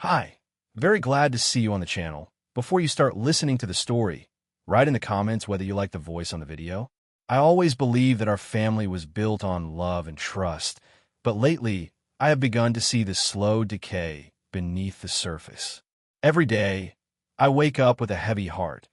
Hi, very glad to see you on the channel. Before you start listening to the story, write in the comments whether you like the voice on the video. I always believed that our family was built on love and trust, but lately I have begun to see the slow decay beneath the surface. Every day, I wake up with a heavy heart,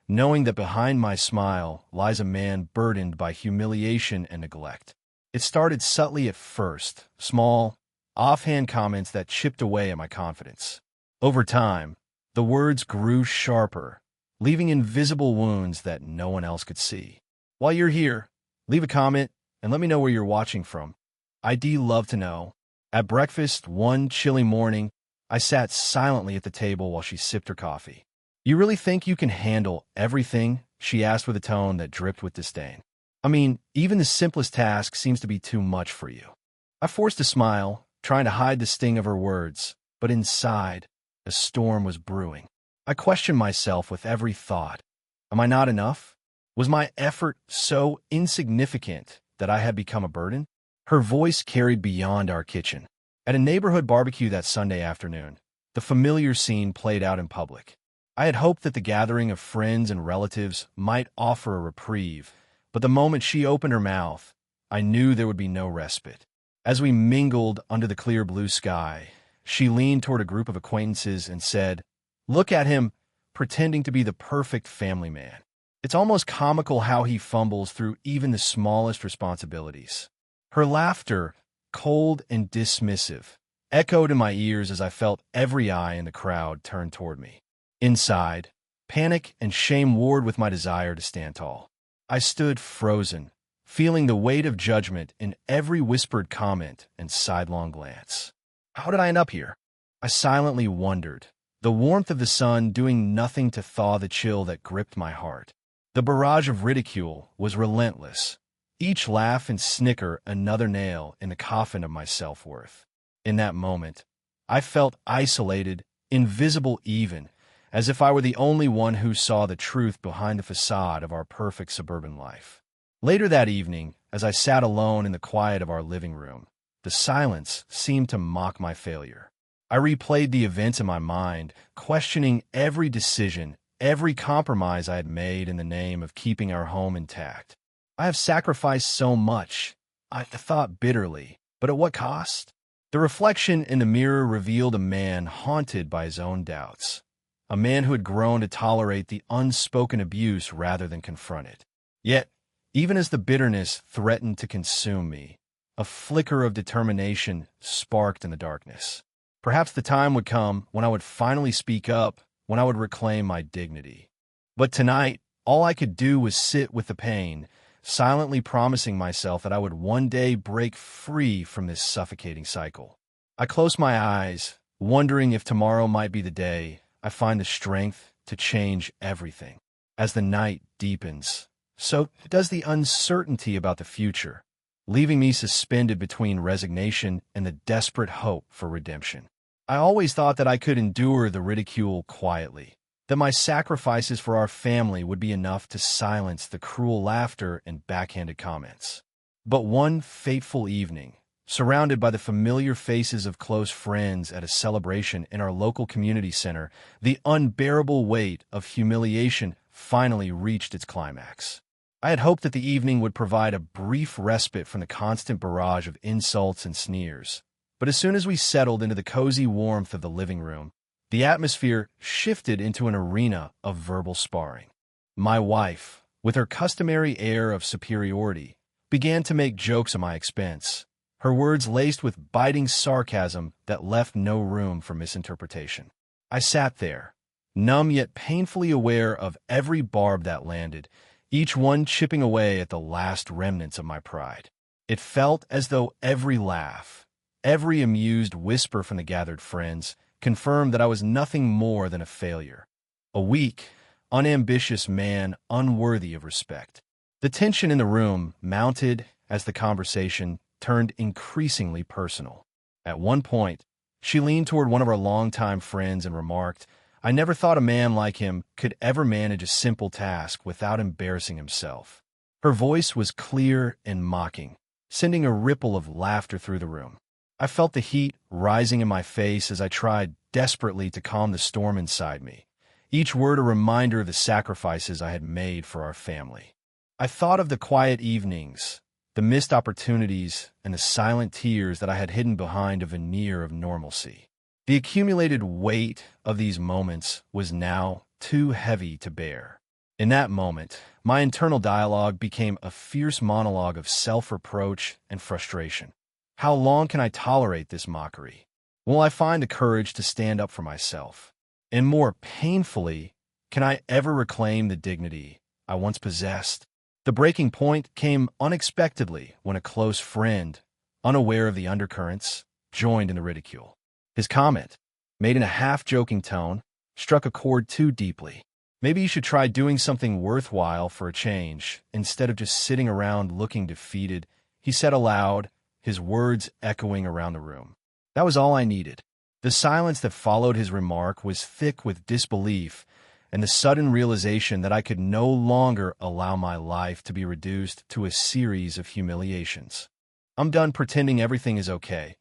knowing that behind my smile lies a man burdened by humiliation and neglect. It started subtly at first, small, offhand comments that chipped away at my confidence. Over time, the words grew sharper, leaving invisible wounds that no one else could see. While you're here, leave a comment and let me know where you're watching from. I'd love to know. At breakfast one chilly morning, I sat silently at the table while she sipped her coffee. "You really think you can handle everything?" she asked with a tone that dripped with disdain. "I mean, even the simplest task seems to be too much for you." I forced a smile, trying to hide the sting of her words, but inside, a storm was brewing. I questioned myself with every thought. Am I not enough? Was my effort so insignificant that I had become a burden? Her voice carried beyond our kitchen. At a neighborhood barbecue that Sunday afternoon, the familiar scene played out in public. I had hoped that the gathering of friends and relatives might offer a reprieve, but the moment she opened her mouth, I knew there would be no respite. As we mingled under the clear blue sky, she leaned toward a group of acquaintances and said, "Look at him, pretending to be the perfect family man. It's almost comical how he fumbles through even the smallest responsibilities." Her laughter, cold and dismissive, echoed in my ears as I felt every eye in the crowd turn toward me. Inside, panic and shame warred with my desire to stand tall. I stood frozen, feeling the weight of judgment in every whispered comment and sidelong glance. How did I end up here? I silently wondered, the warmth of the sun doing nothing to thaw the chill that gripped my heart. The barrage of ridicule was relentless, each laugh and snicker another nail in the coffin of my self-worth. In that moment, I felt isolated, invisible even, as if I were the only one who saw the truth behind the facade of our perfect suburban life. Later that evening, as I sat alone in the quiet of our living room, the silence seemed to mock my failure. I replayed the events in my mind, questioning every decision, every compromise I had made in the name of keeping our home intact. I have sacrificed so much, I thought bitterly, but at what cost? The reflection in the mirror revealed a man haunted by his own doubts, a man who had grown to tolerate the unspoken abuse rather than confront it. Yet, even as the bitterness threatened to consume me, a flicker of determination sparked in the darkness. Perhaps the time would come when I would finally speak up, when I would reclaim my dignity. But tonight, all I could do was sit with the pain, silently promising myself that I would one day break free from this suffocating cycle. I closed my eyes, wondering if tomorrow might be the day I find the strength to change everything. As the night deepens, so does the uncertainty about the future, leaving me suspended between resignation and the desperate hope for redemption. I always thought that I could endure the ridicule quietly, that my sacrifices for our family would be enough to silence the cruel laughter and backhanded comments. But one fateful evening, surrounded by the familiar faces of close friends at a celebration in our local community center, the unbearable weight of humiliation finally reached its climax. I had hoped that the evening would provide a brief respite from the constant barrage of insults and sneers. But as soon as we settled into the cozy warmth of the living room, the atmosphere shifted into an arena of verbal sparring. My wife, with her customary air of superiority, began to make jokes at my expense, her words laced with biting sarcasm that left no room for misinterpretation. I sat there, numb yet painfully aware of every barb that landed, each one chipping away at the last remnants of my pride. It felt as though every laugh, every amused whisper from the gathered friends, confirmed that I was nothing more than a failure, a weak, unambitious man unworthy of respect. The tension in the room mounted as the conversation turned increasingly personal. At one point, she leaned toward one of our longtime friends and remarked, "I never thought a man like him could ever manage a simple task without embarrassing himself." Her voice was clear and mocking, sending a ripple of laughter through the room. I felt the heat rising in my face as I tried desperately to calm the storm inside me, each word a reminder of the sacrifices I had made for our family. I thought of the quiet evenings, the missed opportunities, and the silent tears that I had hidden behind a veneer of normalcy. The accumulated weight of these moments was now too heavy to bear. In that moment, my internal dialogue became a fierce monologue of self-reproach and frustration. How long can I tolerate this mockery? Will I find the courage to stand up for myself? And more painfully, can I ever reclaim the dignity I once possessed? The breaking point came unexpectedly when a close friend, unaware of the undercurrents, joined in the ridicule. His comment, made in a half-joking tone, struck a chord too deeply. Maybe you should try doing something worthwhile for a change, instead of just sitting around looking defeated, he said aloud, his words echoing around the room. That was all I needed. The silence that followed his remark was thick with disbelief and the sudden realization that I could no longer allow my life to be reduced to a series of humiliations. I'm done pretending everything is okay,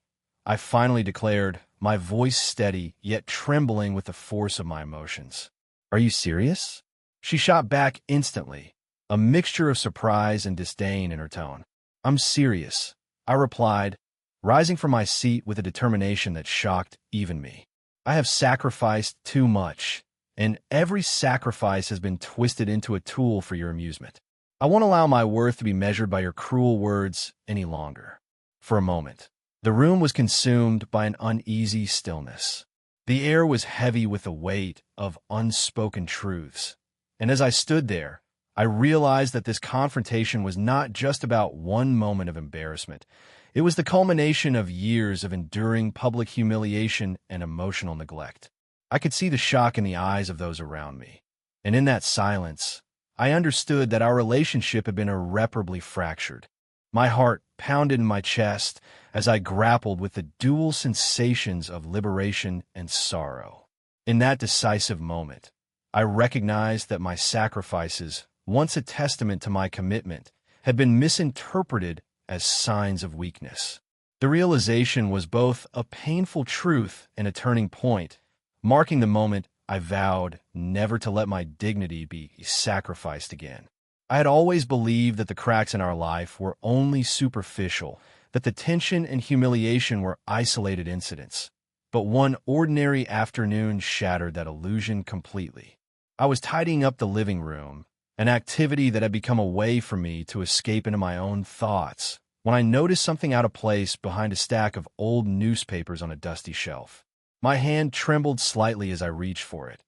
I finally declared, my voice steady yet trembling with the force of my emotions. Are you serious? She shot back instantly, a mixture of surprise and disdain in her tone. I'm serious, I replied, rising from my seat with a determination that shocked even me. I have sacrificed too much, and every sacrifice has been twisted into a tool for your amusement. I won't allow my worth to be measured by your cruel words any longer. For a moment, the room was consumed by an uneasy stillness. The air was heavy with the weight of unspoken truths, and as I stood there, I realized that this confrontation was not just about one moment of embarrassment. It was the culmination of years of enduring public humiliation and emotional neglect. I could see the shock in the eyes of those around me, and in that silence, I understood that our relationship had been irreparably fractured. My heart pounded in my chest as I grappled with the dual sensations of liberation and sorrow. In that decisive moment, I recognized that my sacrifices, once a testament to my commitment, had been misinterpreted as signs of weakness. The realization was both a painful truth and a turning point, marking the moment I vowed never to let my dignity be sacrificed again. I had always believed that the cracks in our life were only superficial, that the tension and humiliation were isolated incidents. But one ordinary afternoon shattered that illusion completely. I was tidying up the living room, an activity that had become a way for me to escape into my own thoughts, when I noticed something out of place behind a stack of old newspapers on a dusty shelf. My hand trembled slightly as I reached for it.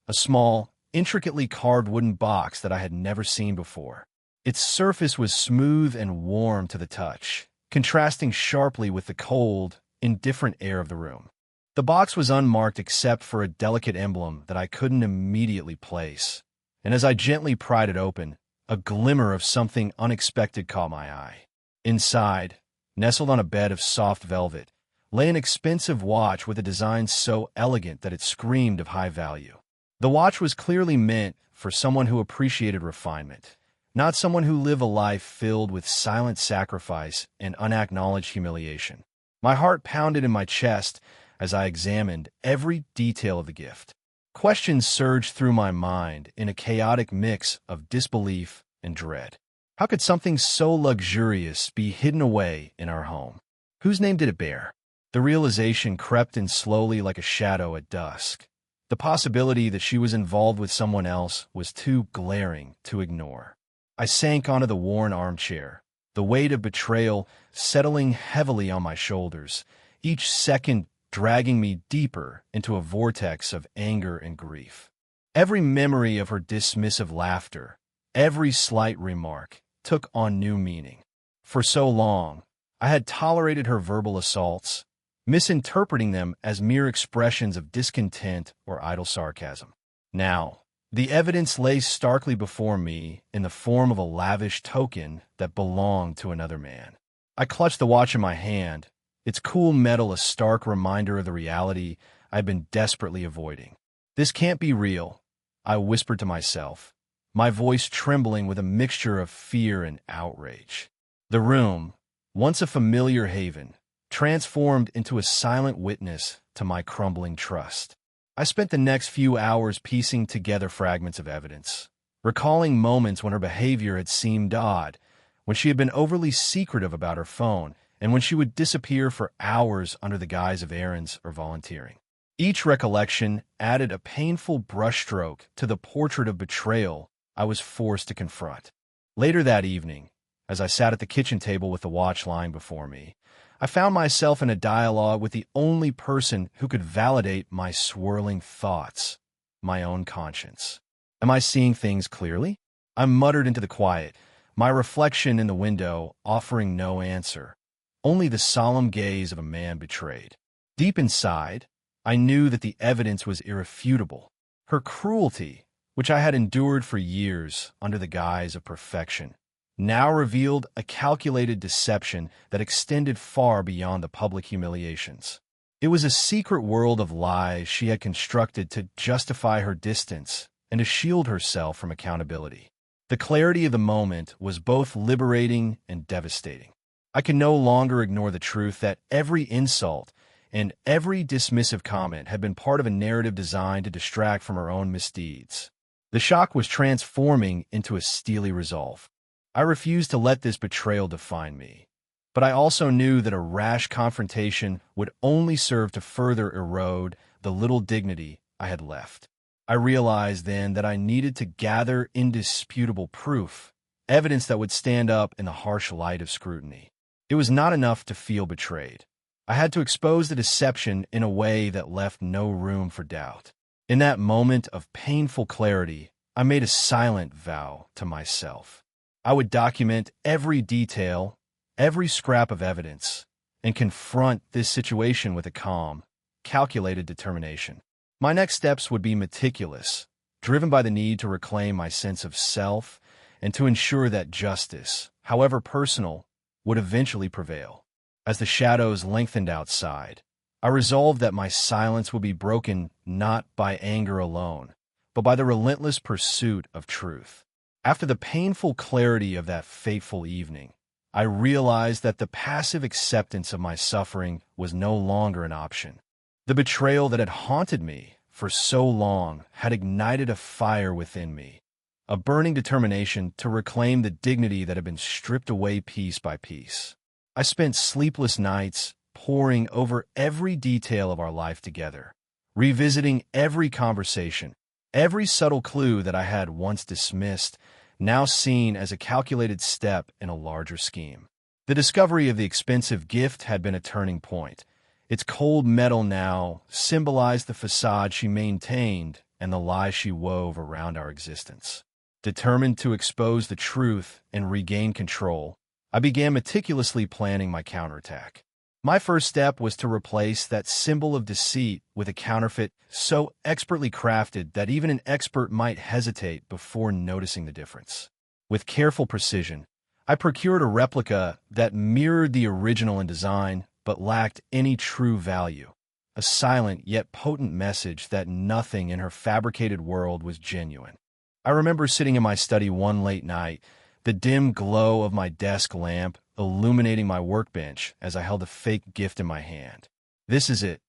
A small, intricately carved wooden box that I had never seen before. Its surface was smooth and warm to the touch, contrasting sharply with the cold, indifferent air of the room. The box was unmarked except for a delicate emblem that I couldn't immediately place, and as I gently pried it open, a glimmer of something unexpected caught my eye. Inside, nestled on a bed of soft velvet, lay an expensive watch with a design so elegant that it screamed of high value. The watch was clearly meant for someone who appreciated refinement, not someone who lived a life filled with silent sacrifice and unacknowledged humiliation. My heart pounded in my chest as I examined every detail of the gift. Questions surged through my mind in a chaotic mix of disbelief and dread. How could something so luxurious be hidden away in our home? Whose name did it bear? The realization crept in slowly like a shadow at dusk. The possibility that she was involved with someone else was too glaring to ignore. I sank onto the worn armchair, the weight of betrayal settling heavily on my shoulders, each second dragging me deeper into a vortex of anger and grief. Every memory of her dismissive laughter, every slight remark, took on new meaning. For so long, I had tolerated her verbal assaults, misinterpreting them as mere expressions of discontent or idle sarcasm. Now, the evidence lay starkly before me in the form of a lavish token that belonged to another man. I clutched the watch in my hand, its cool metal a stark reminder of the reality I had been desperately avoiding. This can't be real, I whispered to myself, my voice trembling with a mixture of fear and outrage. The room, once a familiar haven, transformed into a silent witness to my crumbling trust. I spent the next few hours piecing together fragments of evidence, recalling moments when her behavior had seemed odd, when she had been overly secretive about her phone, and when she would disappear for hours under the guise of errands or volunteering. Each recollection added a painful brushstroke to the portrait of betrayal I was forced to confront. Later that evening, as I sat at the kitchen table with the watch lying before me, I found myself in a dialogue with the only person who could validate my swirling thoughts, my own conscience. Am I seeing things clearly? I muttered into the quiet, my reflection in the window offering no answer, only the solemn gaze of a man betrayed. Deep inside, I knew that the evidence was irrefutable. Her cruelty, which I had endured for years under the guise of perfection, now revealed a calculated deception that extended far beyond the public humiliations. It was a secret world of lies she had constructed to justify her distance and to shield herself from accountability. The clarity of the moment was both liberating and devastating. I could no longer ignore the truth that every insult and every dismissive comment had been part of a narrative designed to distract from her own misdeeds. The shock was transforming into a steely resolve. I refused to let this betrayal define me, but I also knew that a rash confrontation would only serve to further erode the little dignity I had left. I realized then that I needed to gather indisputable proof, evidence that would stand up in the harsh light of scrutiny. It was not enough to feel betrayed. I had to expose the deception in a way that left no room for doubt. In that moment of painful clarity, I made a silent vow to myself. I would document every detail, every scrap of evidence, and confront this situation with a calm, calculated determination. My next steps would be meticulous, driven by the need to reclaim my sense of self and to ensure that justice, however personal, would eventually prevail. As the shadows lengthened outside, I resolved that my silence would be broken not by anger alone, but by the relentless pursuit of truth. After the painful clarity of that fateful evening, I realized that the passive acceptance of my suffering was no longer an option. The betrayal that had haunted me for so long had ignited a fire within me, a burning determination to reclaim the dignity that had been stripped away piece by piece. I spent sleepless nights poring over every detail of our life together, revisiting every conversation, every subtle clue that I had once dismissed, now seen as a calculated step in a larger scheme. The discovery of the expensive gift had been a turning point. Its cold metal now symbolized the facade she maintained and the lies she wove around our existence. Determined to expose the truth and regain control, I began meticulously planning my counterattack. My first step was to replace that symbol of deceit with a counterfeit so expertly crafted that even an expert might hesitate before noticing the difference. With careful precision, I procured a replica that mirrored the original in design but lacked any true value, a silent yet potent message that nothing in her fabricated world was genuine. I remember sitting in my study one late night, the dim glow of my desk lamp illuminating my workbench as I held a fake gift in my hand. "This is it,"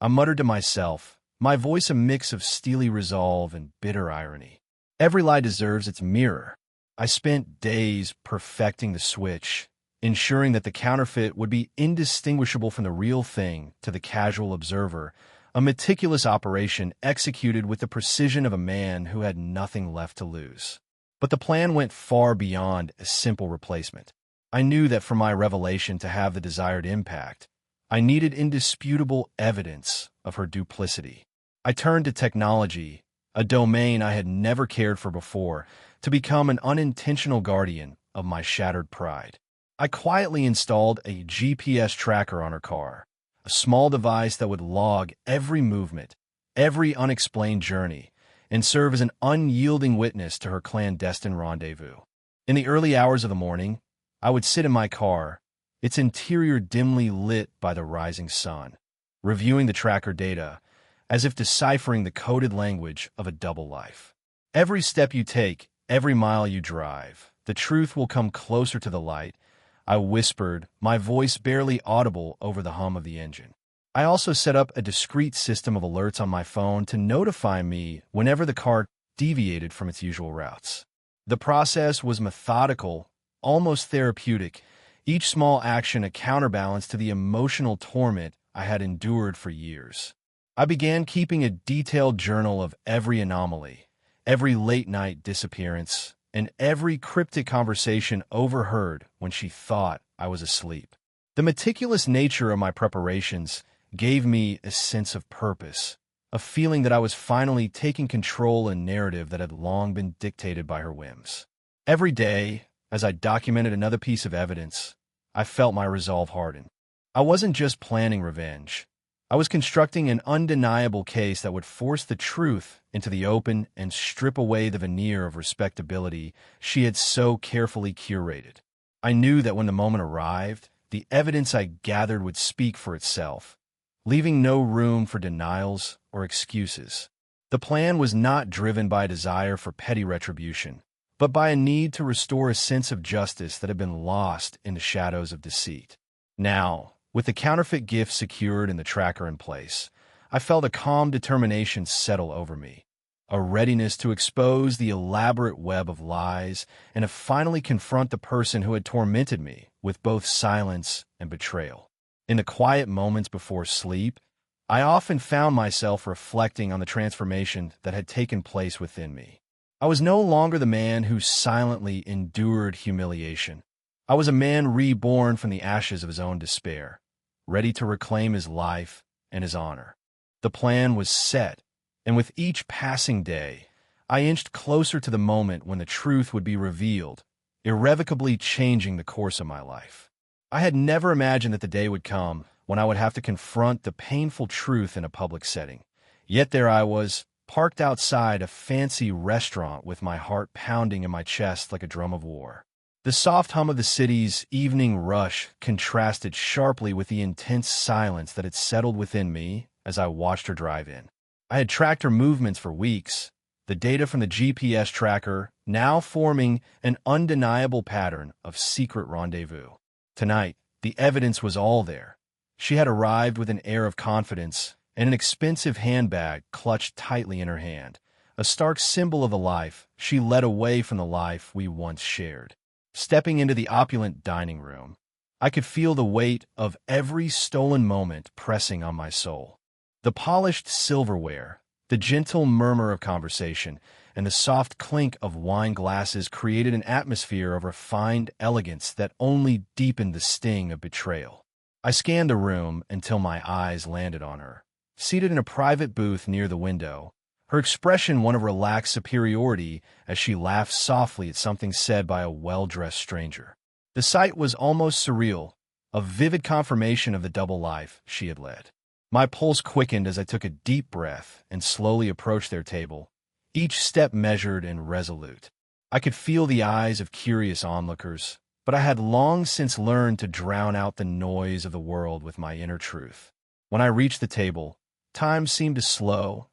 I muttered to myself, my voice a mix of steely resolve and bitter irony. "Every lie deserves its mirror." I spent days perfecting the switch, ensuring that the counterfeit would be indistinguishable from the real thing to the casual observer, a meticulous operation executed with the precision of a man who had nothing left to lose. But the plan went far beyond a simple replacement. I knew that for my revelation to have the desired impact, I needed indisputable evidence of her duplicity. I turned to technology, a domain I had never cared for before, to become an unintentional guardian of my shattered pride. I quietly installed a GPS tracker on her car, a small device that would log every movement, every unexplained journey, and serve as an unyielding witness to her clandestine rendezvous. In the early hours of the morning, I would sit in my car, its interior dimly lit by the rising sun, reviewing the tracker data, as if deciphering the coded language of a double life. Every step you take, every mile you drive, the truth will come closer to the light, I whispered, my voice barely audible over the hum of the engine. I also set up a discreet system of alerts on my phone to notify me whenever the car deviated from its usual routes. The process was methodical, almost therapeutic, each small action a counterbalance to the emotional torment I had endured for years. I began keeping a detailed journal of every anomaly, every late-night disappearance, and every cryptic conversation overheard when she thought I was asleep. The meticulous nature of my preparations gave me a sense of purpose, a feeling that I was finally taking control in a narrative that had long been dictated by her whims. Every day, as I documented another piece of evidence, I felt my resolve harden. I wasn't just planning revenge. I was constructing an undeniable case that would force the truth into the open and strip away the veneer of respectability she had so carefully curated. I knew that when the moment arrived, the evidence I gathered would speak for itself, leaving no room for denials or excuses. The plan was not driven by a desire for petty retribution, but by a need to restore a sense of justice that had been lost in the shadows of deceit. Now, with the counterfeit gift secured and the tracker in place, I felt a calm determination settle over me, a readiness to expose the elaborate web of lies and to finally confront the person who had tormented me with both silence and betrayal. In the quiet moments before sleep, I often found myself reflecting on the transformation that had taken place within me. I was no longer the man who silently endured humiliation. I was a man reborn from the ashes of his own despair, ready to reclaim his life and his honor. The plan was set, and with each passing day, I inched closer to the moment when the truth would be revealed, irrevocably changing the course of my life. I had never imagined that the day would come when I would have to confront the painful truth in a public setting. Yet there I was, parked outside a fancy restaurant with my heart pounding in my chest like a drum of war. The soft hum of the city's evening rush contrasted sharply with the intense silence that had settled within me as I watched her drive in. I had tracked her movements for weeks, the data from the GPS tracker now forming an undeniable pattern of secret rendezvous. Tonight, the evidence was all there. She had arrived with an air of confidence and an expensive handbag clutched tightly in her hand, a stark symbol of the life she led away from the life we once shared. Stepping into the opulent dining room, I could feel the weight of every stolen moment pressing on my soul. The polished silverware, the gentle murmur of conversation, and the soft clink of wine glasses created an atmosphere of refined elegance that only deepened the sting of betrayal. I scanned the room until my eyes landed on her. Seated in a private booth near the window, her expression one of relaxed superiority as she laughed softly at something said by a well-dressed stranger. The sight was almost surreal, a vivid confirmation of the double life she had led. My pulse quickened as I took a deep breath and slowly approached their table, each step measured and resolute. I could feel the eyes of curious onlookers, but I had long since learned to drown out the noise of the world with my inner truth. When I reached the table, time seemed to slow,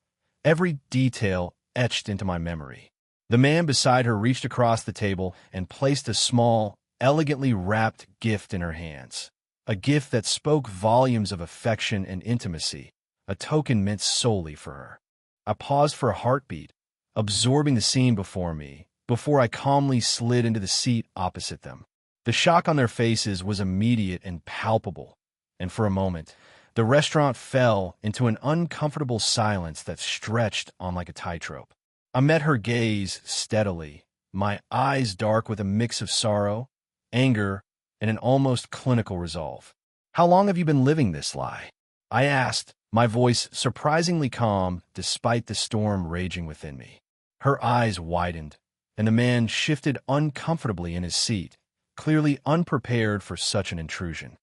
every detail etched into my memory. The man beside her reached across the table and placed a small, elegantly wrapped gift in her hands, a gift that spoke volumes of affection and intimacy, a token meant solely for her. I paused for a heartbeat, absorbing the scene before me, before I calmly slid into the seat opposite them. The shock on their faces was immediate and palpable, and for a moment, the restaurant fell into an uncomfortable silence that stretched on like a tightrope. I met her gaze steadily, my eyes dark with a mix of sorrow, anger, and an almost clinical resolve. "How long have you been living this lie?" I asked, my voice surprisingly calm despite the storm raging within me. Her eyes widened, and the man shifted uncomfortably in his seat, clearly unprepared for such an intrusion.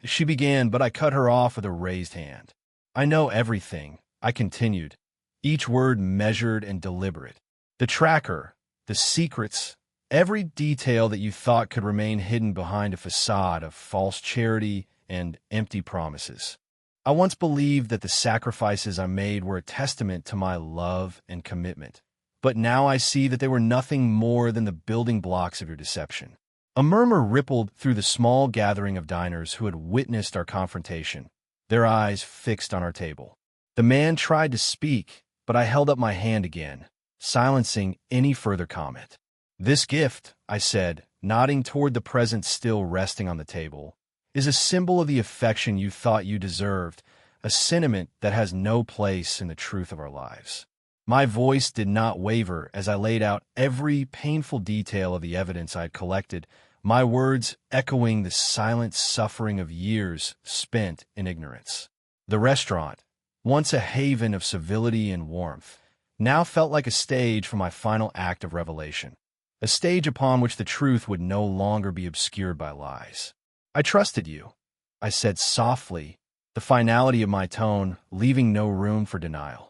She began, but I cut her off with a raised hand. "I know everything," I continued, each word measured and deliberate. "The tracker, the secrets, every detail that you thought could remain hidden behind a facade of false charity and empty promises. I once believed that the sacrifices I made were a testament to my love and commitment, but now I see that they were nothing more than the building blocks of your deception. A murmur rippled through the small gathering of diners who had witnessed our confrontation, their eyes fixed on our table. The man tried to speak, but I held up my hand again, silencing any further comment. "This gift," I said, nodding toward the present still resting on the table, "is a symbol of the affection you thought you deserved, a sentiment that has no place in the truth of our lives." My voice did not waver as I laid out every painful detail of the evidence I had collected, my words echoing the silent suffering of years spent in ignorance. The restaurant, once a haven of civility and warmth, now felt like a stage for my final act of revelation, a stage upon which the truth would no longer be obscured by lies. "I trusted you," I said softly, the finality of my tone leaving no room for denial.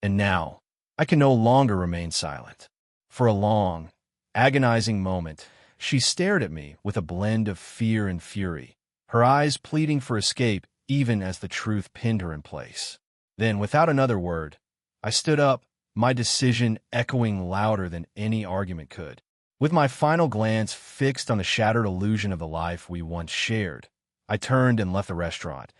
"And now, I can no longer remain silent." For a long, agonizing moment, she stared at me with a blend of fear and fury, her eyes pleading for escape even as the truth pinned her in place. Then, without another word, I stood up, my decision echoing louder than any argument could. With my final glance fixed on the shattered illusion of the life we once shared, I turned and left the restaurant,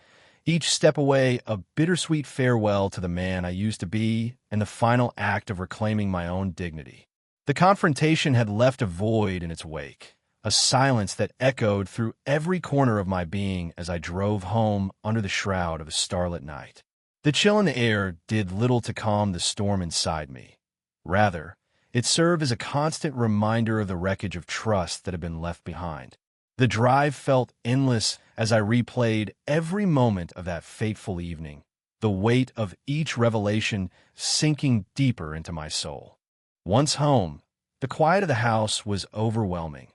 each step away a bittersweet farewell to the man I used to be and the final act of reclaiming my own dignity. The confrontation had left a void in its wake, a silence that echoed through every corner of my being as I drove home under the shroud of a starlit night. The chill in the air did little to calm the storm inside me. Rather, it served as a constant reminder of the wreckage of trust that had been left behind. The drive felt endless as I replayed every moment of that fateful evening, the weight of each revelation sinking deeper into my soul. Once home, the quiet of the house was overwhelming.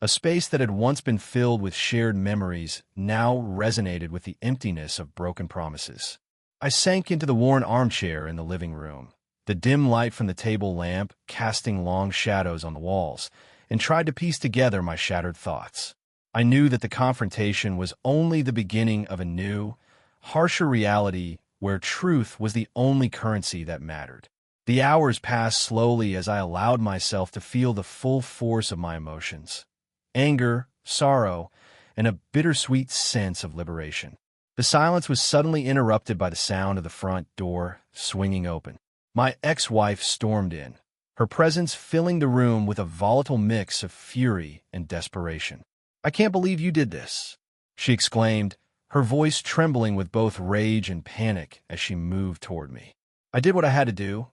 A space that had once been filled with shared memories now resonated with the emptiness of broken promises. I sank into the worn armchair in the living room, the dim light from the table lamp casting long shadows on the walls, and tried to piece together my shattered thoughts. I knew that the confrontation was only the beginning of a new, harsher reality where truth was the only currency that mattered. The hours passed slowly as I allowed myself to feel the full force of my emotions: anger, sorrow, and a bittersweet sense of liberation. The silence was suddenly interrupted by the sound of the front door swinging open. My ex-wife stormed in, her presence filling the room with a volatile mix of fury and desperation. "I can't believe you did this," she exclaimed, her voice trembling with both rage and panic as she moved toward me. "I did what I had to do,"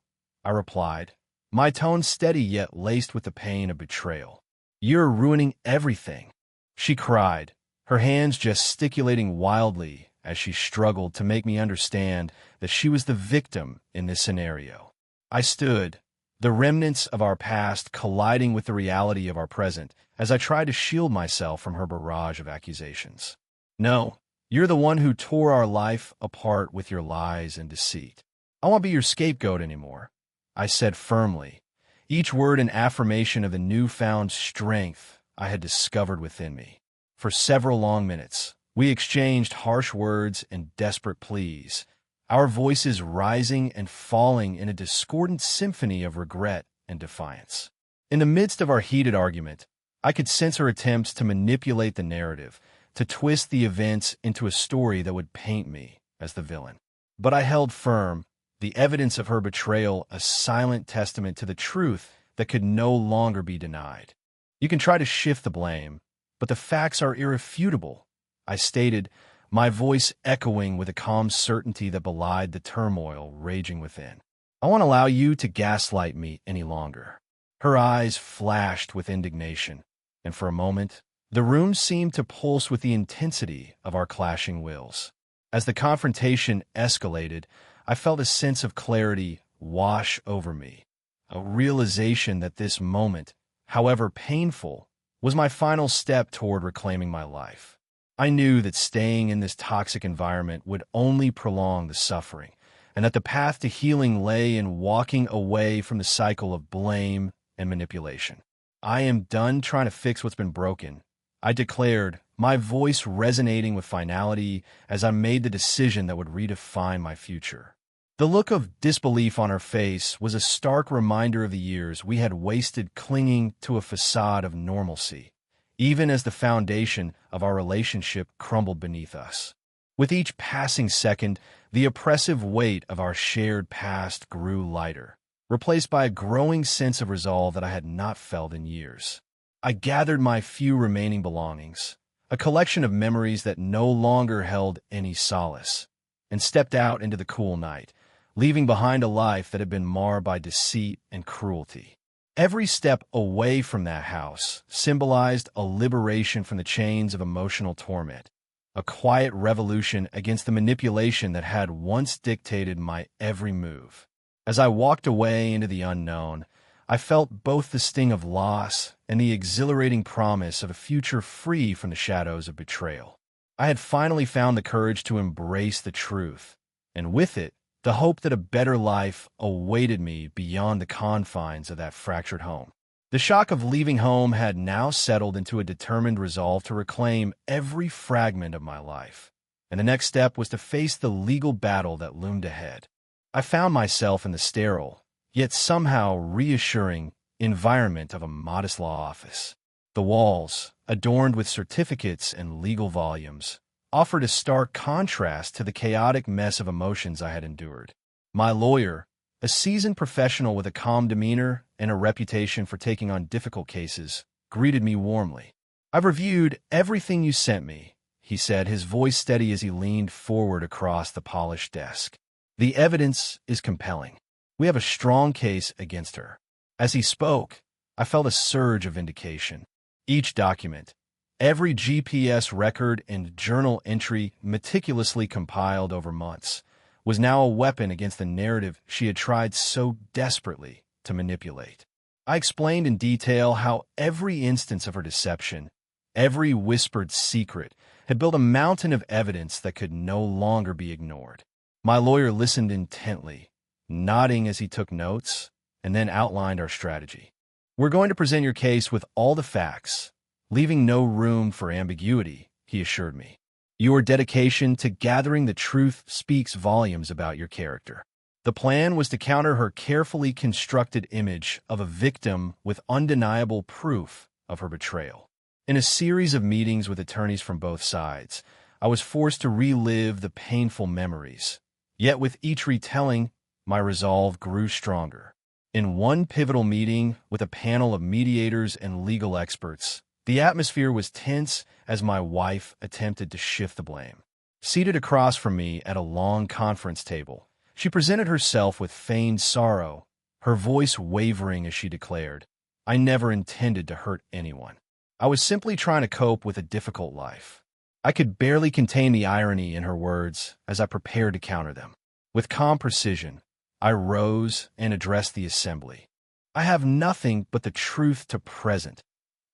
I replied, my tone steady yet laced with the pain of betrayal. "You're ruining everything," she cried, her hands gesticulating wildly as she struggled to make me understand that she was the victim in this scenario. I stood, the remnants of our past colliding with the reality of our present, as I tried to shield myself from her barrage of accusations. "No, you're the one who tore our life apart with your lies and deceit. I won't be your scapegoat anymore," I said firmly, each word an affirmation of the newfound strength I had discovered within me. For several long minutes, we exchanged harsh words and desperate pleas, our voices rising and falling in a discordant symphony of regret and defiance. In the midst of our heated argument, I could sense her attempts to manipulate the narrative, to twist the events into a story that would paint me as the villain. But I held firm, the evidence of her betrayal a silent testament to the truth that could no longer be denied. "You can try to shift the blame, but the facts are irrefutable," I stated, my voice echoing with a calm certainty that belied the turmoil raging within. "I won't allow you to gaslight me any longer." Her eyes flashed with indignation, and for a moment, the room seemed to pulse with the intensity of our clashing wills. As the confrontation escalated, I felt a sense of clarity wash over me, a realization that this moment, however painful, was my final step toward reclaiming my life. I knew that staying in this toxic environment would only prolong the suffering, and that the path to healing lay in walking away from the cycle of blame and manipulation. "I am done trying to fix what's been broken," I declared, my voice resonating with finality as I made the decision that would redefine my future. The look of disbelief on her face was a stark reminder of the years we had wasted clinging to a facade of normalcy, even as the foundation of our relationship crumbled beneath us. With each passing second, the oppressive weight of our shared past grew lighter, replaced by a growing sense of resolve that I had not felt in years. I gathered my few remaining belongings, a collection of memories that no longer held any solace, and stepped out into the cool night, leaving behind a life that had been marred by deceit and cruelty. Every step away from that house symbolized a liberation from the chains of emotional torment, a quiet revolution against the manipulation that had once dictated my every move. As I walked away into the unknown, I felt both the sting of loss and the exhilarating promise of a future free from the shadows of betrayal. I had finally found the courage to embrace the truth, and with it, the hope that a better life awaited me beyond the confines of that fractured home. The shock of leaving home had now settled into a determined resolve to reclaim every fragment of my life, and the next step was to face the legal battle that loomed ahead. I found myself in the sterile, yet somehow reassuring, environment of a modest law office. The walls, adorned with certificates and legal volumes, offered a stark contrast to the chaotic mess of emotions I had endured. My lawyer, a seasoned professional with a calm demeanor and a reputation for taking on difficult cases, greeted me warmly. "I've reviewed everything you sent me," he said, his voice steady as he leaned forward across the polished desk. "The evidence is compelling. We have a strong case against her." As he spoke, I felt a surge of vindication. Each document, every GPS record and journal entry meticulously compiled over months, was now a weapon against the narrative she had tried so desperately to manipulate. I explained in detail how every instance of her deception, every whispered secret, had built a mountain of evidence that could no longer be ignored. My lawyer listened intently, nodding as he took notes, and then outlined our strategy. "We're going to present your case with all the facts, leaving no room for ambiguity," he assured me. "Your dedication to gathering the truth speaks volumes about your character." The plan was to counter her carefully constructed image of a victim with undeniable proof of her betrayal. In a series of meetings with attorneys from both sides, I was forced to relive the painful memories. Yet with each retelling, my resolve grew stronger. In one pivotal meeting with a panel of mediators and legal experts, the atmosphere was tense as my wife attempted to shift the blame. Seated across from me at a long conference table, she presented herself with feigned sorrow, her voice wavering as she declared, "I never intended to hurt anyone. I was simply trying to cope with a difficult life." I could barely contain the irony in her words as I prepared to counter them. With calm precision, I rose and addressed the assembly. "I have nothing but the truth to present,"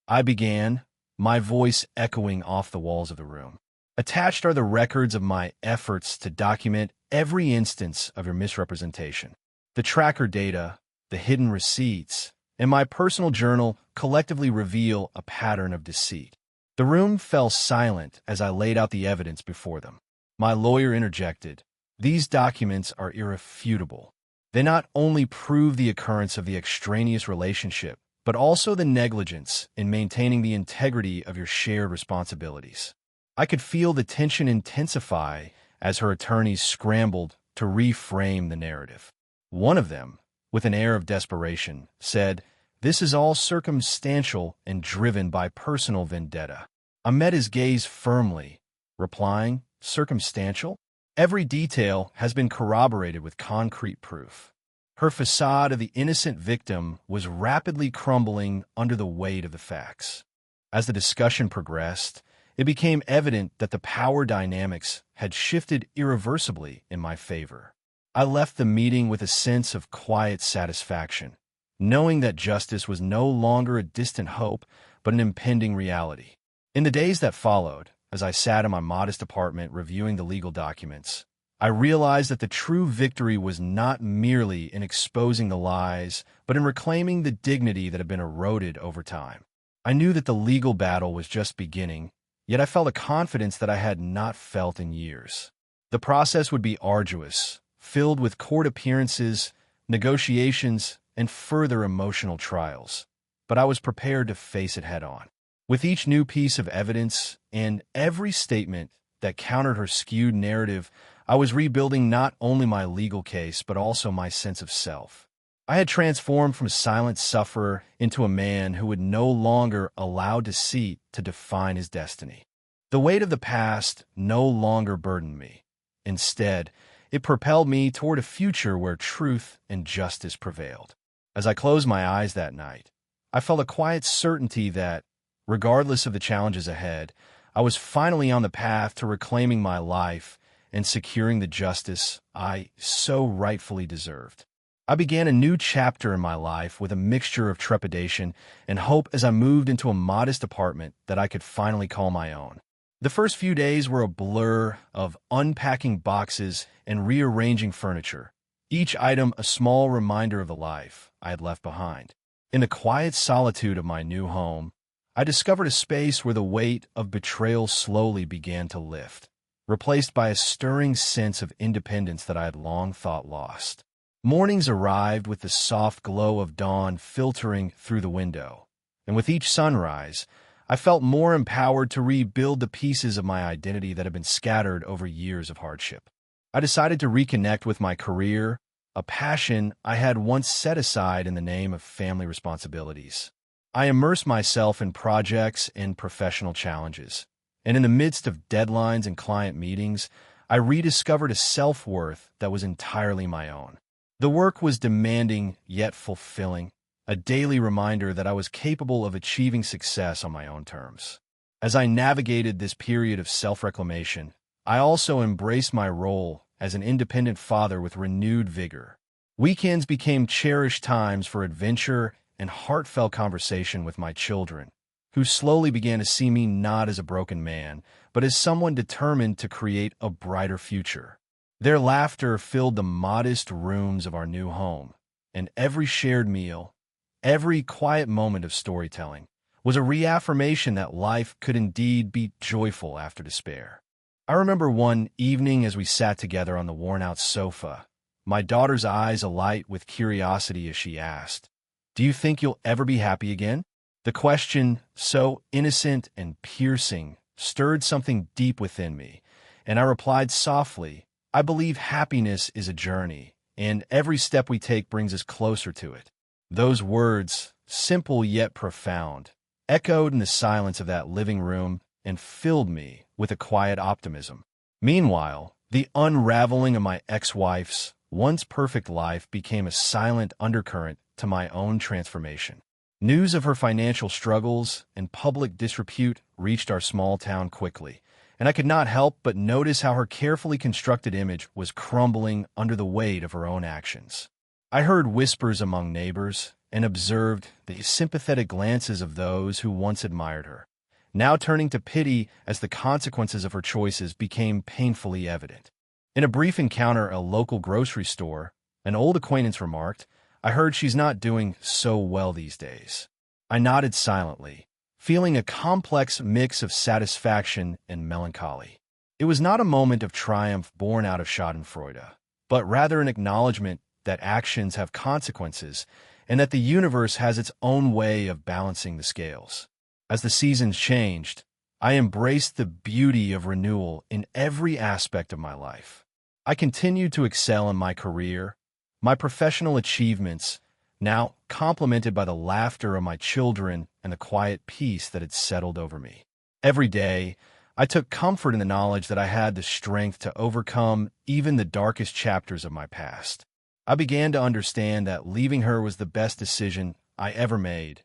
I began, my voice echoing off the walls of the room. "Attached are the records of my efforts to document every instance of your misrepresentation. The tracker data, the hidden receipts, and my personal journal collectively reveal a pattern of deceit." The room fell silent as I laid out the evidence before them. My lawyer interjected, "These documents are irrefutable. They not only prove the occurrence of the extraneous relationship, but also the negligence in maintaining the integrity of your shared responsibilities." I could feel the tension intensify as her attorneys scrambled to reframe the narrative. One of them, with an air of desperation, said, "This is all circumstantial and driven by personal vendetta." I met his gaze firmly, replying, "Circumstantial? Every detail has been corroborated with concrete proof." Her facade of the innocent victim was rapidly crumbling under the weight of the facts. As the discussion progressed, it became evident that the power dynamics had shifted irreversibly in my favor. I left the meeting with a sense of quiet satisfaction, knowing that justice was no longer a distant hope, but an impending reality. In the days that followed, as I sat in my modest apartment reviewing the legal documents, I realized that the true victory was not merely in exposing the lies, but in reclaiming the dignity that had been eroded over time. I knew that the legal battle was just beginning, yet I felt a confidence that I had not felt in years. The process would be arduous, filled with court appearances, negotiations, and further emotional trials, but I was prepared to face it head-on. With each new piece of evidence and every statement that countered her skewed narrative, I was rebuilding not only my legal case, but also my sense of self. I had transformed from a silent sufferer into a man who would no longer allow deceit to define his destiny. The weight of the past no longer burdened me. Instead, it propelled me toward a future where truth and justice prevailed. As I closed my eyes that night, I felt a quiet certainty that, regardless of the challenges ahead, I was finally on the path to reclaiming my life and securing the justice I so rightfully deserved. I began a new chapter in my life with a mixture of trepidation and hope as I moved into a modest apartment that I could finally call my own. The first few days were a blur of unpacking boxes and rearranging furniture, each item a small reminder of the life I had left behind. In the quiet solitude of my new home, I discovered a space where the weight of betrayal slowly began to lift, replaced by a stirring sense of independence that I had long thought lost. Mornings arrived with the soft glow of dawn filtering through the window, and with each sunrise, I felt more empowered to rebuild the pieces of my identity that had been scattered over years of hardship. I decided to reconnect with my career, a passion I had once set aside in the name of family responsibilities. I immersed myself in projects and professional challenges, and in the midst of deadlines and client meetings, I rediscovered a self-worth that was entirely my own. The work was demanding yet fulfilling, a daily reminder that I was capable of achieving success on my own terms. As I navigated this period of self-reclamation, I also embraced my role as an independent father with renewed vigor. Weekends became cherished times for adventure and heartfelt conversation with my children, who slowly began to see me not as a broken man, but as someone determined to create a brighter future. Their laughter filled the modest rooms of our new home, and every shared meal, every quiet moment of storytelling, was a reaffirmation that life could indeed be joyful after despair. I remember one evening as we sat together on the worn-out sofa, my daughter's eyes alight with curiosity as she asked, "Do you think you'll ever be happy again?" The question, so innocent and piercing, stirred something deep within me, and I replied softly, "I believe happiness is a journey, and every step we take brings us closer to it." Those words, simple yet profound, echoed in the silence of that living room and filled me with a quiet optimism. Meanwhile, the unraveling of my ex-wife's once perfect life became a silent undercurrent to my own transformation. News of her financial struggles and public disrepute reached our small town quickly, and I could not help but notice how her carefully constructed image was crumbling under the weight of her own actions. I heard whispers among neighbors and observed the sympathetic glances of those who once admired her, now turning to pity as the consequences of her choices became painfully evident. In a brief encounter at a local grocery store, an old acquaintance remarked, "I heard she's not doing so well these days." I nodded silently, feeling a complex mix of satisfaction and melancholy. It was not a moment of triumph born out of schadenfreude, but rather an acknowledgement that actions have consequences and that the universe has its own way of balancing the scales. As the seasons changed, I embraced the beauty of renewal in every aspect of my life. I continued to excel in my career, my professional achievements, now complemented by the laughter of my children and the quiet peace that had settled over me. Every day, I took comfort in the knowledge that I had the strength to overcome even the darkest chapters of my past. I began to understand that leaving her was the best decision I ever made,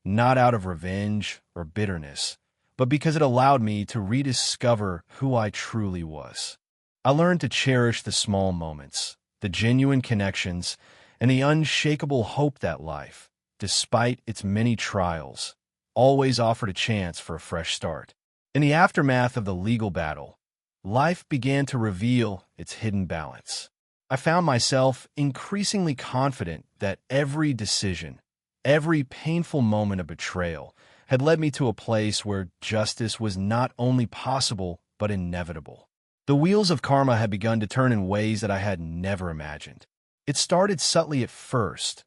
not out of revenge or bitterness, but because it allowed me to rediscover who I truly was. I learned to cherish the small moments, the genuine connections, and the unshakable hope that life, despite its many trials, always offered a chance for a fresh start. In the aftermath of the legal battle, life began to reveal its hidden balance. I found myself increasingly confident that every decision, every painful moment of betrayal, had led me to a place where justice was not only possible, but inevitable. The wheels of karma had begun to turn in ways that I had never imagined. It started subtly at first,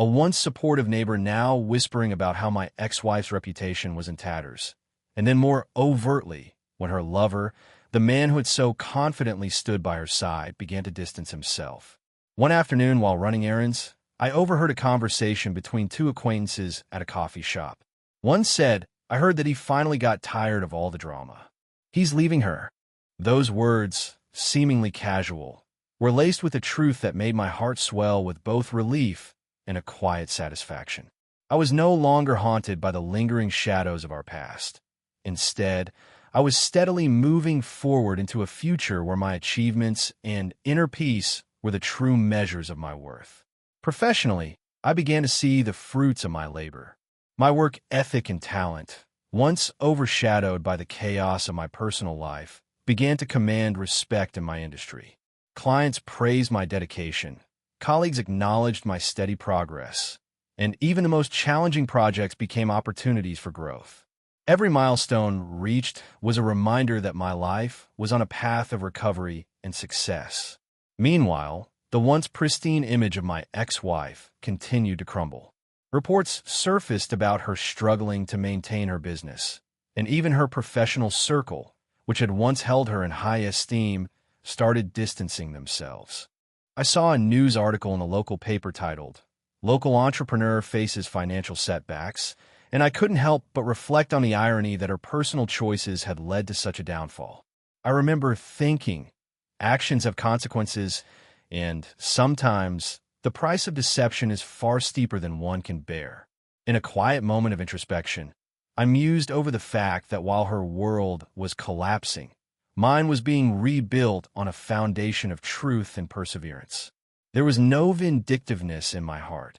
A once supportive neighbor now whispering about how my ex-wife's reputation was in tatters. And then more overtly, when her lover, the man who had so confidently stood by her side, began to distance himself. One afternoon while running errands, I overheard a conversation between two acquaintances at a coffee shop. One said, "I heard that he finally got tired of all the drama. He's leaving her." Those words, seemingly casual, were laced with a truth that made my heart swell with both relief and a quiet satisfaction. I was no longer haunted by the lingering shadows of our past. Instead, I was steadily moving forward into a future where my achievements and inner peace were the true measures of my worth. Professionally, I began to see the fruits of my labor. My work ethic and talent, once overshadowed by the chaos of my personal life, began to command respect in my industry. Clients praised my dedication, colleagues acknowledged my steady progress, and even the most challenging projects became opportunities for growth. Every milestone reached was a reminder that my life was on a path of recovery and success. Meanwhile, the once pristine image of my ex-wife continued to crumble. Reports surfaced about her struggling to maintain her business, and even her professional circle, which had once held her in high esteem, started distancing themselves. I saw a news article in the local paper titled, "Local Entrepreneur Faces Financial Setbacks," and I couldn't help but reflect on the irony that her personal choices had led to such a downfall. I remember thinking, actions have consequences, and sometimes the price of deception is far steeper than one can bear. In a quiet moment of introspection, I mused over the fact that while her world was collapsing, mine was being rebuilt on a foundation of truth and perseverance. There was no vindictiveness in my heart,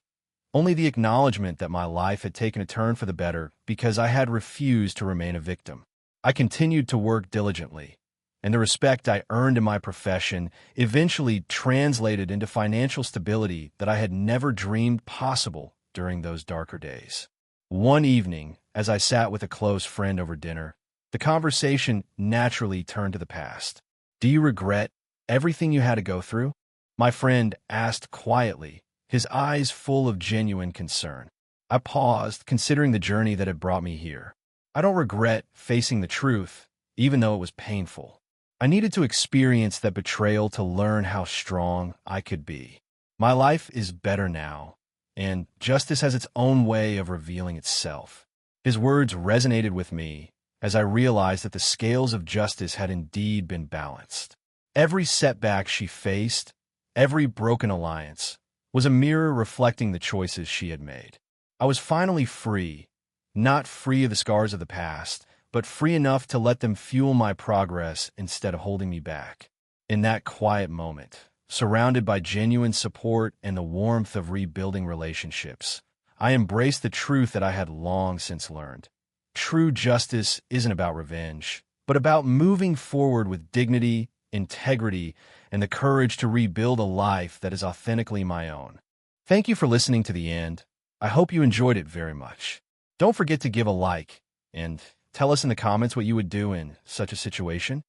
only the acknowledgement that my life had taken a turn for the better because I had refused to remain a victim. I continued to work diligently, and the respect I earned in my profession eventually translated into financial stability that I had never dreamed possible during those darker days. One evening, as I sat with a close friend over dinner, the conversation naturally turned to the past. "Do you regret everything you had to go through?" My friend asked quietly, his eyes full of genuine concern. I paused, considering the journey that had brought me here. I don't regret facing the truth, even though it was painful. I needed to experience that betrayal to learn how strong I could be. My life is better now, and justice has its own way of revealing itself. His words resonated with me as I realized that the scales of justice had indeed been balanced. Every setback she faced, every broken alliance, was a mirror reflecting the choices she had made. I was finally free, not free of the scars of the past, but free enough to let them fuel my progress instead of holding me back. In that quiet moment, surrounded by genuine support and the warmth of rebuilding relationships, I embraced the truth that I had long since learned. True justice isn't about revenge, but about moving forward with dignity, integrity, and the courage to rebuild a life that is authentically my own. Thank you for listening to the end. I hope you enjoyed it very much. Don't forget to give a like and tell us in the comments what you would do in such a situation.